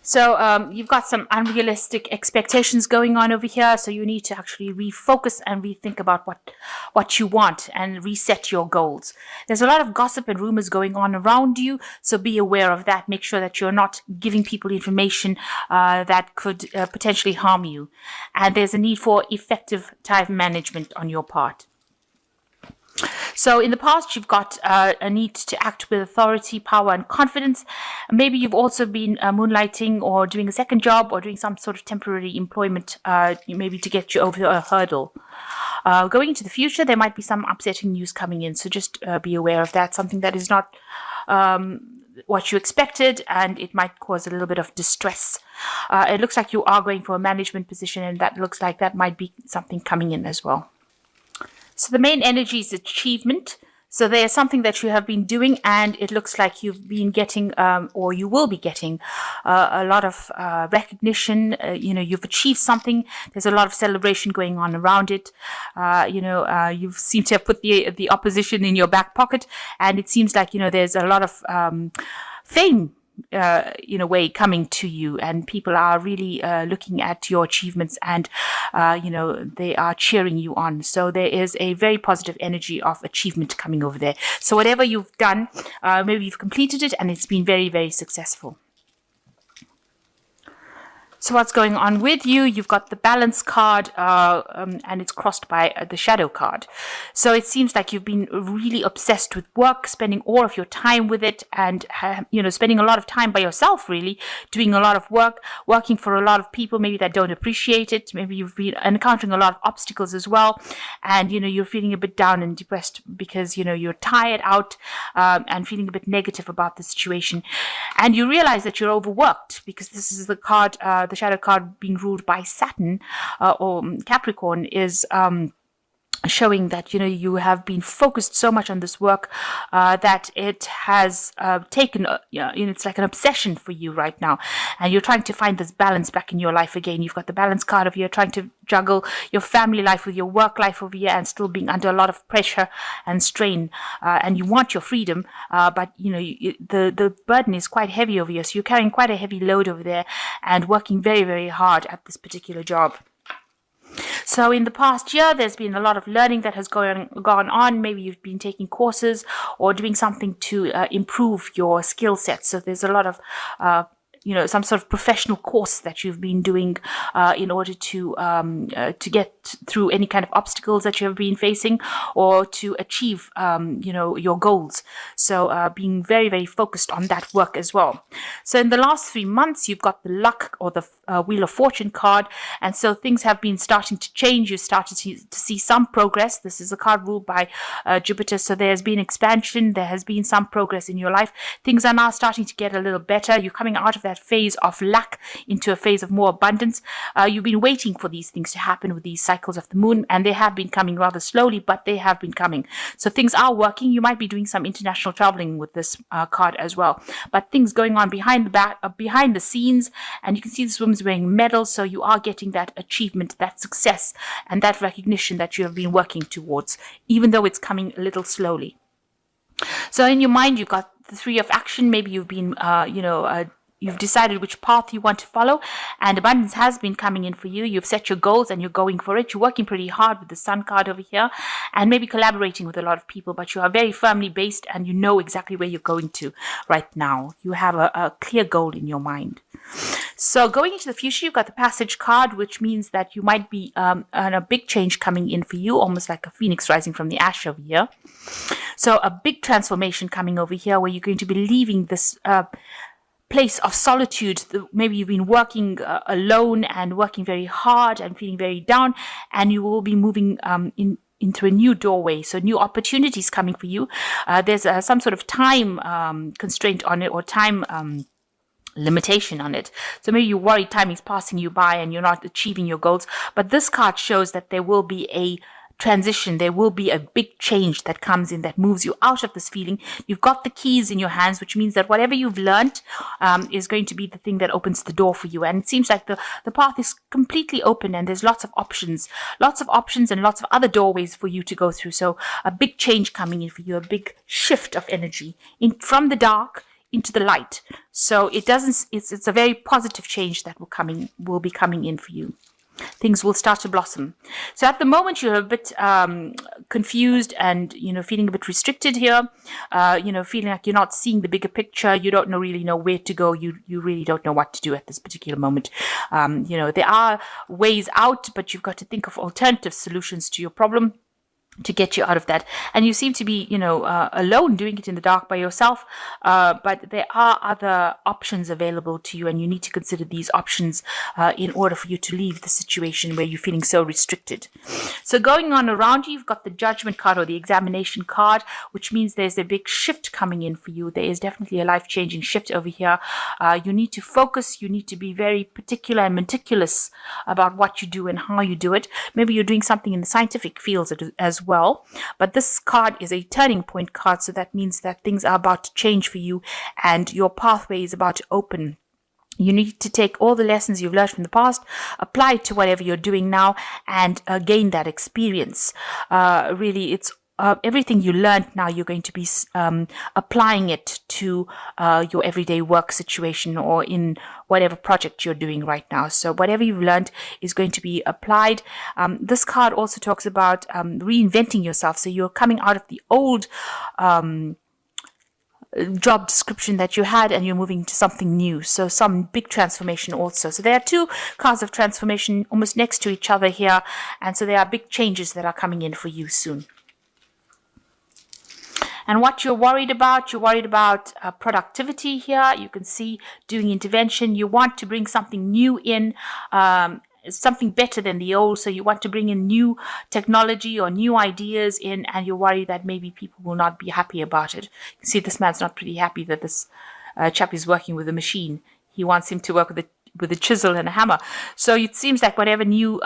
So you've got some unrealistic expectations going on over here. So you need to actually refocus and rethink about what you want and reset your goals. There's a lot of gossip and rumors going on around you. So be aware of that. Make sure that you're not giving people information that could potentially harm you. And there's a need for effective time management on your part. So in the past, you've got a need to act with authority, power, and confidence. Maybe you've also been moonlighting or doing a second job or doing some sort of temporary employment, maybe to get you over a hurdle. Going into the future, there might be some upsetting news coming in. So just be aware of that. Something that is not what you expected, and it might cause a little bit of distress. It looks like you are going for a management position, and that looks like that might be something coming in as well. So the main energy is achievement. So there's something that you have been doing, and it looks like you've been getting, or you will be getting, a lot of recognition. You've achieved something. There's a lot of celebration going on around it. You seem to have put the opposition in your back pocket, and it seems like there's a lot of fame, in a way, coming to you, and people are really looking at your achievements, and they are cheering you on. So there is a very positive energy of achievement coming over there. So whatever you've done, maybe you've completed it and it's been very, very successful. So what's going on with you? You've got the balance card, and it's crossed by the shadow card. So it seems like you've been really obsessed with work, spending all of your time with it, and spending a lot of time by yourself, really, doing a lot of work, working for a lot of people maybe that don't appreciate it. Maybe you've been encountering a lot of obstacles as well, and you're feeling a bit down and depressed because you're tired out, and feeling a bit negative about the situation. And you realize that you're overworked, because this is the card, the shadow card being ruled by Saturn, or Capricorn, is showing that you have been focused so much on this work that it has taken it's like an obsession for you right now, and you're trying to find this balance back in your life again. You've got the balance card of you're trying to juggle your family life with your work life over here, and still being under a lot of pressure and strain, and you want your freedom, but the burden is quite heavy over here, so you're carrying quite a heavy load over there and working very, very hard at this particular job. So in the past year, there's been a lot of learning that has gone on. Maybe you've been taking courses or doing something to improve your skill set. So there's a lot of some sort of professional course that you've been doing in order to get through any kind of obstacles that you have been facing, or to achieve your goals. So being very, very focused on that work as well. So in the last 3 months, you've got the luck or the Wheel of Fortune card, and so things have been starting to change. You started to see some progress. This is a card ruled by Jupiter, so there's been expansion. There has been some progress in your life. Things are now starting to get a little better. You're coming out of that phase of lack into a phase of more abundance. You've been waiting for these things to happen with these cycles of the moon, and they have been coming rather slowly, but they have been coming. So things are working. You might be doing some international traveling with this card as well, but things going on behind the scenes, and you can see this woman's wearing medals, so you are getting that achievement, that success, and that recognition that you have been working towards, even though it's coming a little slowly. So in your mind, you've got the 3 of action. Maybe you've been you've decided which path you want to follow, and abundance has been coming in for you. You've set your goals and you're going for it. You're working pretty hard with the Sun card over here, and maybe collaborating with a lot of people, but you are very firmly based and you know exactly where you're going to right now. You have a clear goal in your mind. So going into the future, you've got the Passage card, which means that you might be on a big change coming in for you, almost like a phoenix rising from the ash over here. So a big transformation coming over here, where you're going to be leaving this place of solitude. Maybe you've been working alone and working very hard and feeling very down, and you will be moving into a new doorway. So new opportunities coming for you. There's some sort of time constraint on it, or time limitation on it. So maybe you worry time is passing you by and you're not achieving your goals. But this card shows that there will be a transition. There will be a big change that comes in, that moves you out of this feeling. You've got the keys in your hands, which means that whatever you've learned is going to be the thing that opens the door for you. And it seems like the path is completely open, and there's lots of options and lots of other doorways for you to go through. So a big change coming in for you, a big shift of energy from the dark into the light. So it's a very positive change that will be coming in for you. Things will start to blossom. So at the moment you're a bit confused and feeling a bit restricted here, feeling like you're not seeing the bigger picture. You don't really know where to go. You really don't know what to do at this particular moment. There are ways out, but you've got to think of alternative solutions to your problem to get you out of that. And you seem to be, alone, doing it in the dark by yourself. But there are other options available to you, and you need to consider these options in order for you to leave the situation where you're feeling so restricted. So going on around you, you've got the judgment card or the examination card, which means there's a big shift coming in for you. There is definitely a life-changing shift over here. You need to focus. You need to be very particular and meticulous about what you do and how you do it. Maybe you're doing something in the scientific fields as well, but this card is a turning point card, so that means that things are about to change for you and your pathway is about to open. You need to take all the lessons you've learned from the past, apply it to whatever you're doing now, and gain that experience. Really, it's everything you learned now, you're going to be applying it to your everyday work situation or in whatever project you're doing right now. So whatever you've learned is going to be applied. This card also talks about reinventing yourself. So you're coming out of the old job description that you had and you're moving to something new. So some big transformation also. So there are two cards of transformation almost next to each other here. And so there are big changes that are coming in for you soon. And what you're worried about productivity here. You can see doing intervention. You want to bring something new in, something better than the old. So you want to bring in new technology or new ideas in, and you're worried that maybe people will not be happy about it. You can see this man's not pretty happy that this chap is working with a machine. He wants him to work with a chisel and a hammer. So it seems like whatever new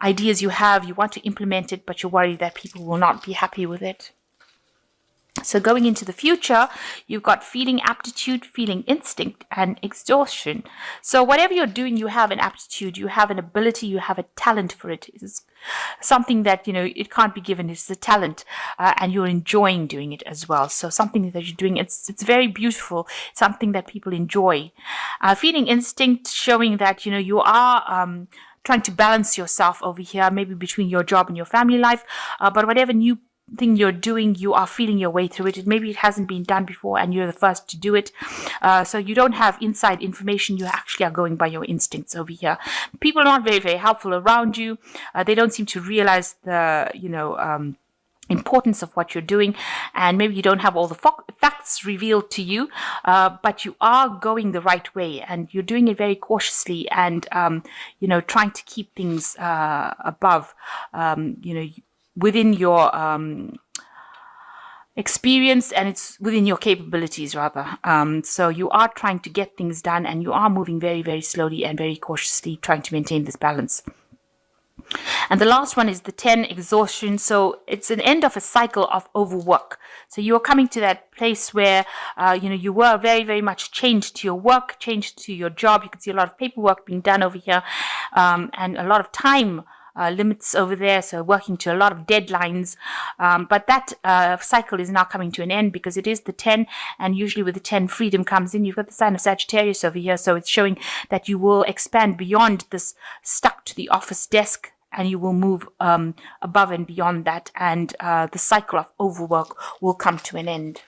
ideas you have, you want to implement it, but you're worried that people will not be happy with it. So going into the future, you've got feeling aptitude, feeling instinct, and exhaustion. So whatever you're doing, you have an aptitude, you have an ability, you have a talent for it. It's something that, it can't be given. It's a talent, and you're enjoying doing it as well. So something that you're doing, it's very beautiful, something that people enjoy. Feeling instinct, showing that, you are trying to balance yourself over here, maybe between your job and your family life, but whatever new thing you're doing, you are feeling your way through it. Maybe it hasn't been done before and you're the first to do it. So you don't have inside information. You actually are going by your instincts over here. People are not very, very helpful around you. They don't seem to realize the, importance of what you're doing, and maybe you don't have all the facts revealed to you, but you are going the right way and you're doing it very cautiously and, trying to keep things above, within your experience, and it's within your capabilities rather. So you are trying to get things done and you are moving very, very slowly and very cautiously, trying to maintain this balance. And the last one is the 10, exhaustion. So it's an end of a cycle of overwork. So you're coming to that place where, you were very, very much chained to your work, chained to your job. You can see a lot of paperwork being done over here, and a lot of time limits over there, so working to a lot of deadlines, but that cycle is now coming to an end because it is the 10, and usually with the 10 freedom comes in. You've got the sign of Sagittarius over here, so it's showing that you will expand beyond this stuck to the office desk and you will move above and beyond that, and the cycle of overwork will come to an end.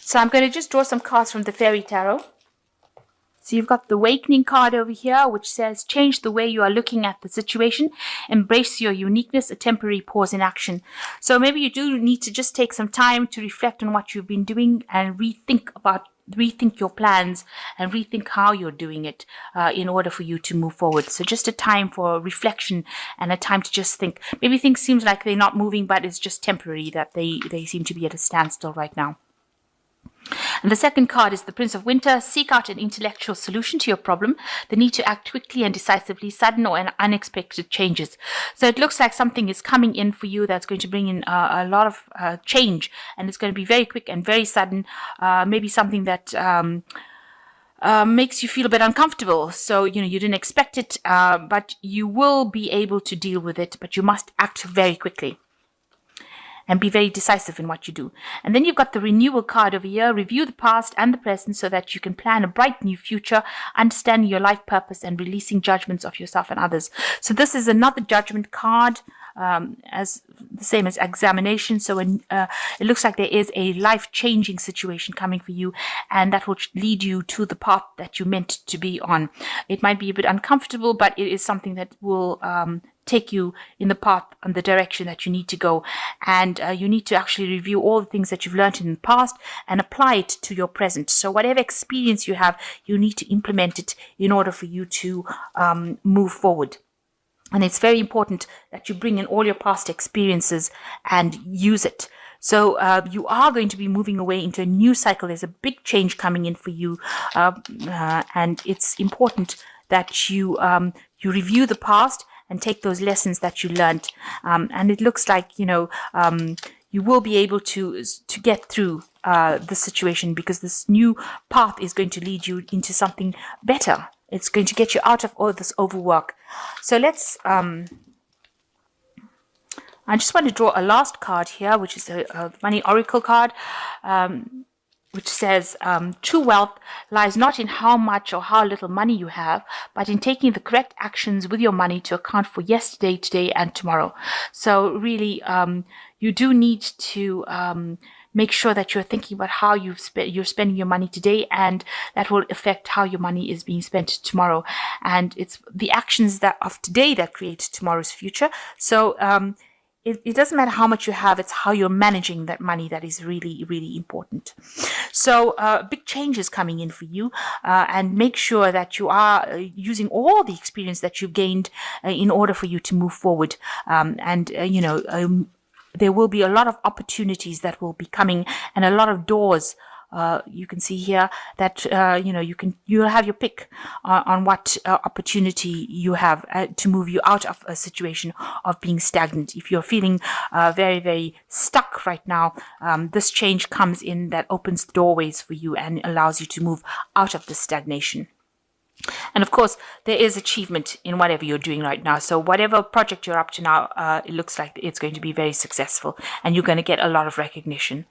So I'm going to just draw some cards from the Fairy Tarot. So you've got the Awakening card over here, which says, change the way you are looking at the situation, embrace your uniqueness, a temporary pause in action. So maybe you do need to just take some time to reflect on what you've been doing and rethink your plans and rethink how you're doing it in order for you to move forward. So just a time for reflection and a time to just think. Maybe things seem like they're not moving, but it's just temporary, that they seem to be at a standstill right now. And the second card is the Prince of Winter. Seek out an intellectual solution to your problem. The need to act quickly and decisively, sudden or unexpected changes. So it looks like something is coming in for you that's going to bring in a lot of change, and it's going to be very quick and very sudden. Maybe something that makes you feel a bit uncomfortable. So, you didn't expect it, but you will be able to deal with it, but you must act very quickly. and be very decisive in what you do. And then you've got the renewal card over here. Review the past and the present so that you can plan a bright new future, understanding your life purpose and releasing judgments of yourself and others. So this is another judgment card, as the same as examination. So it looks like there is a life-changing situation coming for you, and that will lead you to the path that you meant to be on. It might be a bit uncomfortable, but it is something that will take you in the path and the direction that you need to go. And you need to actually review all the things that you've learned in the past and apply it to your present. So whatever experience you have, you need to implement it in order for you to move forward. And it's very important that you bring in all your past experiences and use it. So you are going to be moving away into a new cycle. There's a big change coming in for you. And it's important that you review the past and take those lessons that you learned. And it looks like, you will be able to get through the situation, because this new path is going to lead you into something better. It's going to get you out of all this overwork. So let's, I just want to draw a last card here, which is a money oracle card, which says, true wealth lies not in how much or how little money you have, but in taking the correct actions with your money to account for yesterday, today, and tomorrow. So really, you do need to make sure that you're thinking about how you're spending your money today, and that will affect how your money is being spent tomorrow. And it's the actions of today that create tomorrow's future. So it doesn't matter how much you have, it's how you're managing that money that is really, really important. So big changes coming in for you, and make sure that you are using all the experience that you've gained in order for you to move forward. There will be a lot of opportunities that will be coming, and a lot of doors. You can see here that you'll have your pick on what opportunity you have to move you out of a situation of being stagnant. If you're feeling very, very stuck right now, this change comes in that opens doorways for you and allows you to move out of the stagnation. And of course, there is achievement in whatever you're doing right now. So whatever project you're up to now, it looks like it's going to be very successful, and you're going to get a lot of recognition.